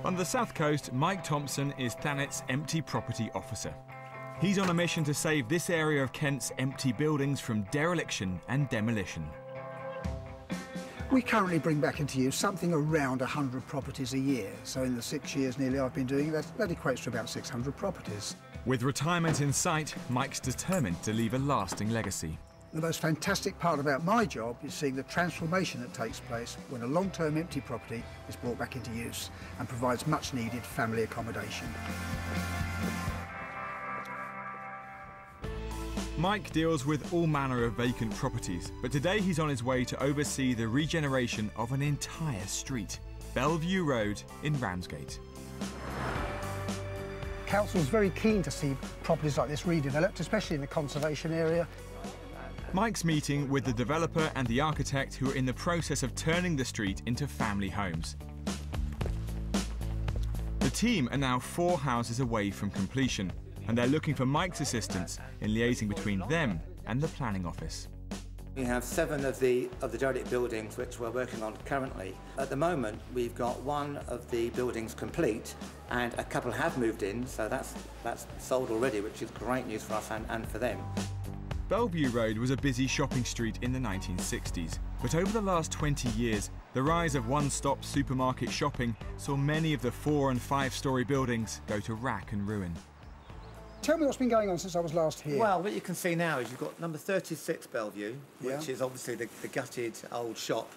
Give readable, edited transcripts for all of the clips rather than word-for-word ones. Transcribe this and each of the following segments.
On the south coast, Mike Thompson is Thanet's empty property officer. He's on a mission to save this area of Kent's empty buildings from dereliction and demolition. We currently bring back into use something around 100 properties a year. So in the 6 years nearly I've been doing it, that equates to about 600 properties. With retirement in sight, Mike's determined to leave a lasting legacy. The most fantastic part about my job is seeing the transformation that takes place when a long-term empty property is brought back into use and provides much-needed family accommodation. Mike deals with all manner of vacant properties, but today he's on his way to oversee the regeneration of an entire street, Bellevue Road in Ramsgate. Council's very keen to see properties like this redeveloped, especially in the conservation area. Mike's meeting with the developer and the architect who are in the process of turning the street into family homes. The team are now 4 houses away from completion, and they're looking for Mike's assistance in liaising between them and the planning office. We have 7 of the derelict buildings which we're working on currently. At the moment, we've got 1 of the buildings complete, and a couple have moved in, so that's sold already, which is great news for us and for them. Bellevue Road was a busy shopping street in the 1960s, but over the last 20 years, the rise of one-stop supermarket shopping saw many of the 4- and 5-storey buildings go to rack and ruin. Tell me what's been going on since I was last here. Well, what you can see now is you've got number 36 Bellevue, which is obviously the gutted old shop,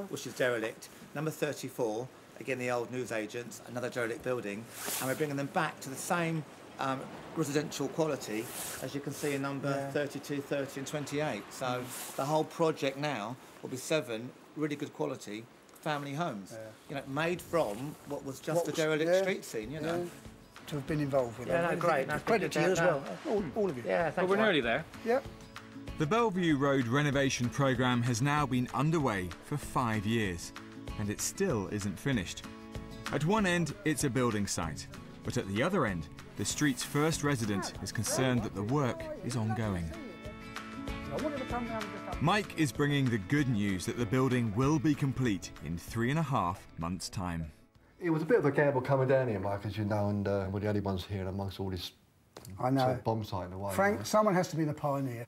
which is derelict. Number 34, again the old newsagents, another derelict building, and we're bringing them back to the same residential quality as you can see in number 32, 30 and 28. So the whole project now will be 7 really good quality family homes, you know, made from what was just a derelict street scene, you know. To have been involved with that. Great. Credit to you as well, all of you. Yeah, thanks. Well, we're nearly there. Yep. The Bellevue Road renovation programme has now been underway for 5 years, and it still isn't finished. At one end, it's a building site, but at the other end, the street's first resident is concerned that the work is ongoing. Mike is bringing the good news that the building will be complete in 3.5 months' time. It was a bit of a gamble coming down here, Mike, as you know, and we're the only ones here amongst all this I know. bomb site in the way. Frank, someone has to be the pioneer.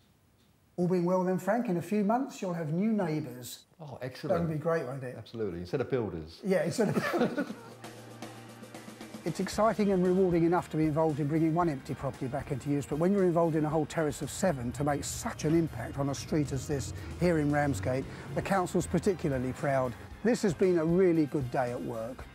All being well then, Frank, in a few months you'll have new neighbours. Oh, excellent. That'll be great, won't it? Absolutely, instead of builders. Yeah, instead of... It's exciting and rewarding enough to be involved in bringing one empty property back into use, but when you're involved in a whole terrace of 7 to make such an impact on a street as this here in Ramsgate, the council's particularly proud. This has been a really good day at work.